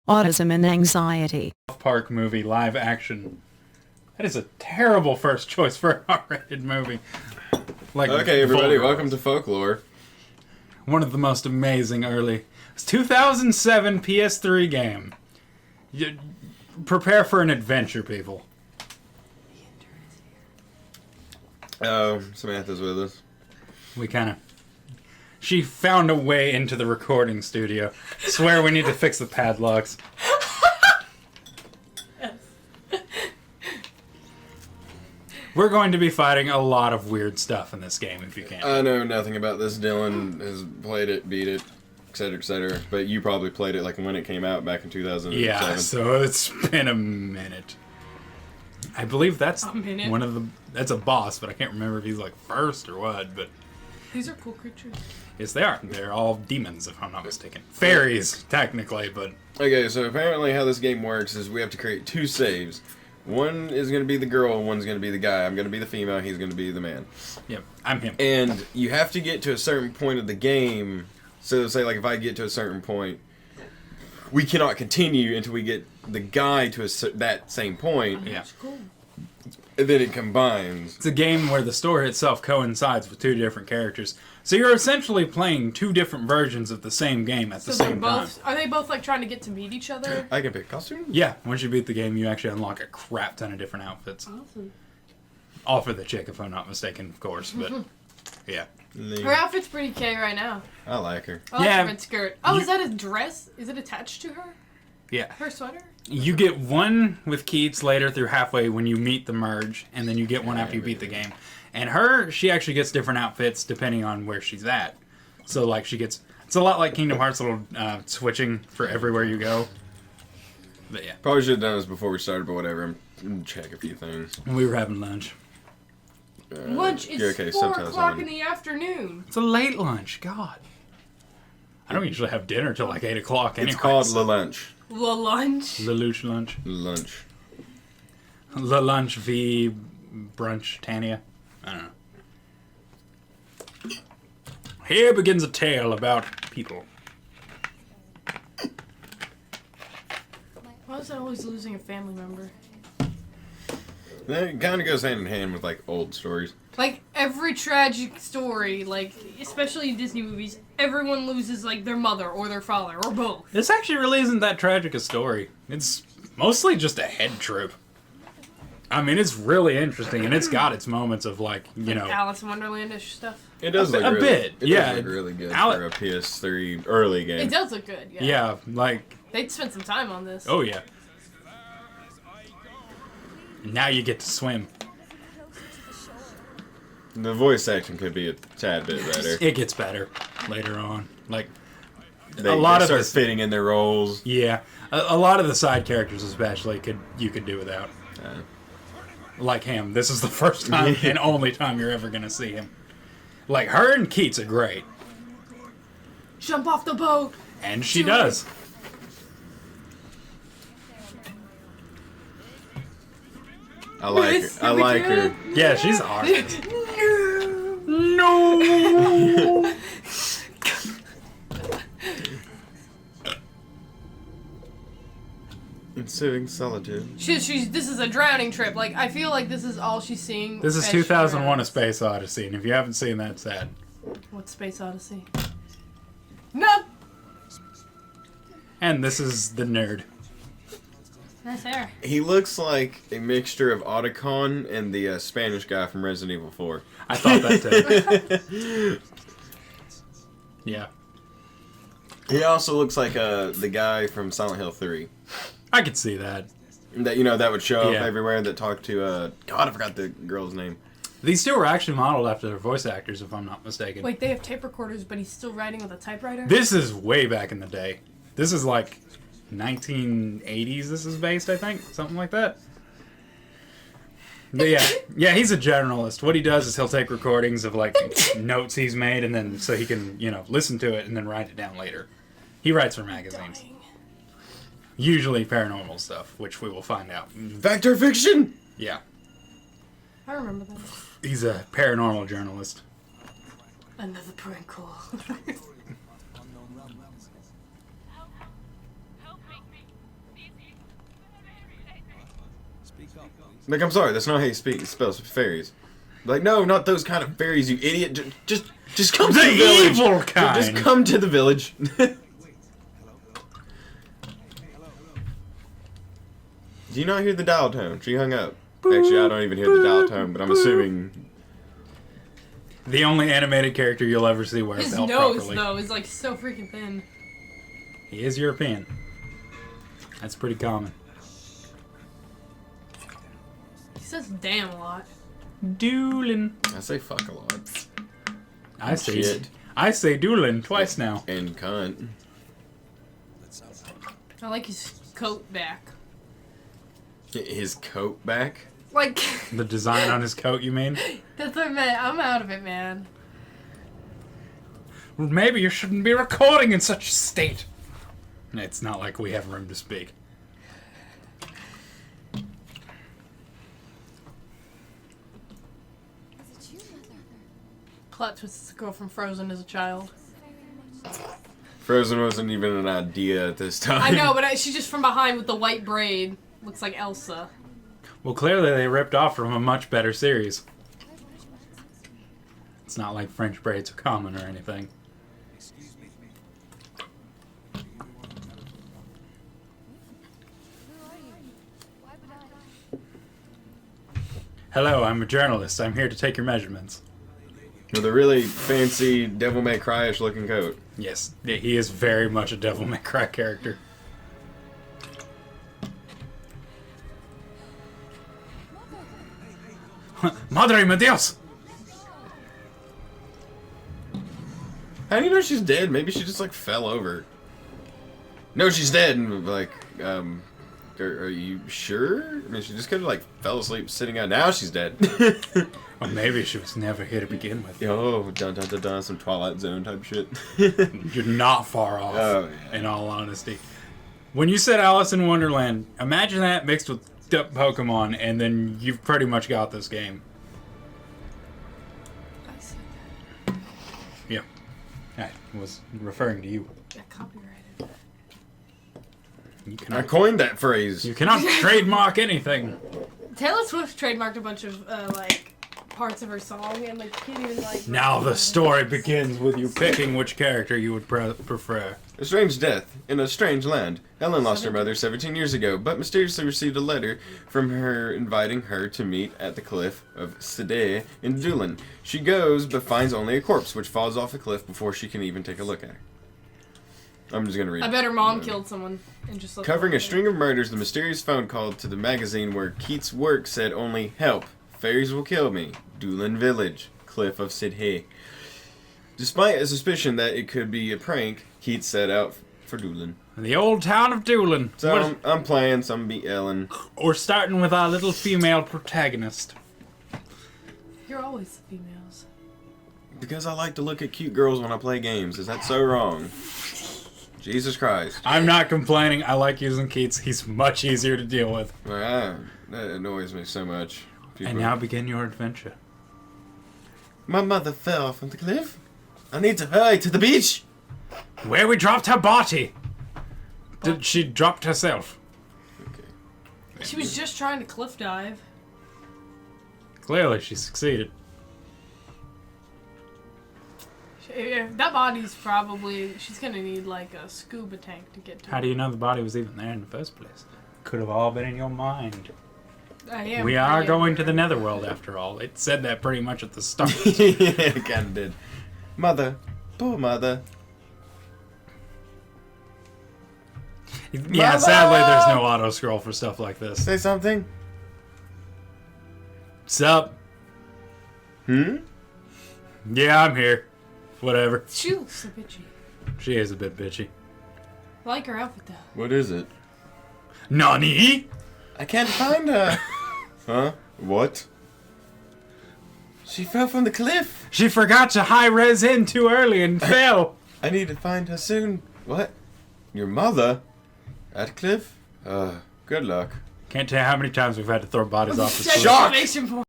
Autism and Anxiety. Park movie, live action. That is a terrible first choice for an R-rated movie. Like, okay, everybody, Folklore. welcome to Folklore. One of the most amazing early... It's 2007 PS3 game. Prepare for an adventure, people. Samantha's with us. We kind of... She found a way into the recording studio. Swear we need to fix the padlocks. We're going to be fighting a lot of weird stuff in this game, if you can. I know nothing about this. Dylan has played it, beat it, etc., etc. But you probably played it like when it came out back in 2007. Yeah, so it's been a minute. I believe that's one of the... That's a boss, but I can't remember if he's like first or what, but... These are cool creatures. Yes, they are. They're all demons, if I'm not mistaken. Fairies, technically, but... Okay, so apparently how this game works is we have to create two saves. One is going to be the girl, one's going to be the guy. I'm going to be the female, he's going to be the man. Yep, I'm him. And you have to get to a certain point of the game. So say, like, if I get to a certain point, we cannot continue until we get the guy to that same point. Yeah. Cool. And then it combines. It's a game where the story itself coincides with two different characters. So you're essentially playing two different versions of the same game at the same time. Are they both like trying to get to meet each other? I can pick costume? Yeah, once you beat the game, you actually unlock a crap ton of different outfits. Awesome. All for the chick, if I'm not mistaken, of course, but yeah. Her outfit's pretty K right now. I like her. I like Yeah, the red skirt. Oh, is that a dress? Is it attached to her? Yeah. Her sweater? You get one with Keats later through halfway when you meet the merge, and then you get one after you beat the game. And her, she actually gets different outfits depending on where she's at. So, like, she gets... It's a lot like Kingdom Hearts, little switching for everywhere you go. But, yeah. Probably should have done this before we started, but whatever. I'm going to check a few things. We were having lunch. Lunch is okay, 4 subtitles o'clock on. in the afternoon. It's a late lunch. God. I don't usually have dinner till like 8 o'clock anyway. It's called La Lunch. La lunch? La Luche lunch. Lunch. La Lunch v. Brunch Tania. I don't know. Here begins a tale about people. Why is I always losing a family member? It kind of goes hand in hand with, like, old stories. Like, every tragic story, like, especially in Disney movies, everyone loses, like, their mother or their father, or both. This actually really isn't that tragic a story. It's mostly just a head trip. I mean, it's really interesting, and it's got its moments of, like, you know... Alice in Wonderland-ish stuff. It does look a really, bit, it yeah. does look really good Ale- for a PS3 early game. It does look good, yeah. Yeah, like... They'd spent some time on this. Oh, yeah. Now you get to swim. The voice acting could be a tad bit better. It gets better later on. Like, They a lot of start this... fitting in their roles. Yeah. A lot of the side characters especially you could do without. Like him. This is the first time and only time you're ever going to see him. Like, her and Keats are great. Jump off the boat! And she does. I like her. I like her. Yeah, she's awesome. No! Ensuing solitude. This is a drowning trip. Like, I feel like this is all she's seeing. This is as she 2001 A drowns. Space Odyssey, and if you haven't seen that, it's sad. What's Space Odyssey? No! And this is the nerd. Nice hair. He looks like a mixture of Otacon and the Spanish guy from Resident Evil 4. I thought that too. Yeah. He also looks like the guy from Silent Hill 3. I could see that. That, you know, that would show up Yeah. everywhere that talked to, God, I forgot the girl's name. These two were actually modeled after their voice actors, if I'm not mistaken. Wait, they have tape recorders, but he's still writing with a typewriter? This is way back in the day. This is like 1980s this is based, I think. Something like that. But yeah, he's a journalist. What he does is he'll take recordings of, like, notes he's made, and then so he can, you know, listen to it and then write it down later. He writes for magazines. Dying. Usually paranormal stuff, which we will find out. Fact or fiction? Yeah. I remember that. He's a paranormal journalist. Another prank call. Like, I'm sorry, that's not how you spell fairies. Like, no, not those kind of fairies, you idiot. Just come to the village. Evil kind. Just come to the village. Do you not hear the dial tone? She hung up. Actually, I don't even hear the dial tone, but I'm assuming... The only animated character you'll ever see wear a His belt nose, properly. though, is like so freaking thin. He is European. That's pretty common. He says damn a lot. Doolin. I say fuck a lot. I say Shit. I say Doolin twice now. And cunt. I like his coat back. Get his coat back. Like, The design on his coat, you mean? that's what I meant. I'm out of it, man. Well, maybe you shouldn't be recording in such a state. It's not like we have room to speak. Klutz was the girl from Frozen as a child. Frozen wasn't even an idea at this time. I know, but she's just from behind with the white braid. Looks like Elsa. Well, clearly they ripped off from a much better series. It's not like French braids are common or anything. Hello, I'm a journalist. I'm here to take your measurements. With a really fancy Devil May Cry-ish looking coat. Yes, he is very much a Devil May Cry character. Madre mia Dios! How do you know she's dead? Maybe she just like fell over. No, she's dead. And like, are you sure? I mean, she just kind of like fell asleep sitting out. Now she's dead. Or maybe she was never here to begin with. Oh, dun dun dun dun, some Twilight Zone type shit. You're not far off, Oh, yeah. in all honesty. When you said Alice in Wonderland, imagine that mixed with Pokemon, and then you've pretty much got this game. I see Yeah. I was referring to you. that. Copyrighted. You I cannot, coined that phrase. you cannot trademark anything. Taylor Swift trademarked a bunch of like parts of her song, and like you can't even like. Now the story begins with you picking which character you would prefer. A strange death in a strange land. Ellen lost her mother 17 years ago, but mysteriously received a letter from her inviting her to meet at the cliff of Sidé in Doolin. She goes, but finds only a corpse, which falls off a cliff before she can even take a look at her. I'm just gonna read. I bet her mom killed someone and just. Covering a string of murders, the mysterious phone call to the magazine where Keats' work said only, "Help, fairies will kill me. Doolin Village, cliff of Sidhe." Despite a suspicion that it could be a prank, Keats set out for Doolin. The old town of Doolin. So I'm playing some beat Ellen. We're starting with our little female protagonist. You're always the females. Because I like to look at cute girls when I play games. Is that so wrong? Jesus Christ. I'm not complaining. I like using Keats. He's much easier to deal with. That annoys me so much. People- And now begin your adventure. My mother fell from the cliff. I need to hurry to the beach. Where we dropped her body. Did she dropped herself? Okay. She was just trying to cliff dive. Clearly, she succeeded. That body's probably. She's gonna need like a scuba tank to get to. How do you know the body was even there in the first place? Could have all been in your mind. I am We are pretty going to the aware. netherworld after all. It said that pretty much at the start. Yeah, it kind of did. Mother. Poor mother. Yeah, sadly, there's no auto scroll for stuff like this. Say something. Sup? Hmm? Yeah, I'm here. Whatever. She looks so bitchy. She is a bit bitchy. I like her outfit though. What is it? Nani? I can't find her. Huh? What? She fell from the cliff. She forgot to high-res in too early and fell. I need to find her soon. What? Your mother? At cliff? Good luck. Can't tell you how many times we've had to throw bodies off the cliff. Shock! Exclamation point.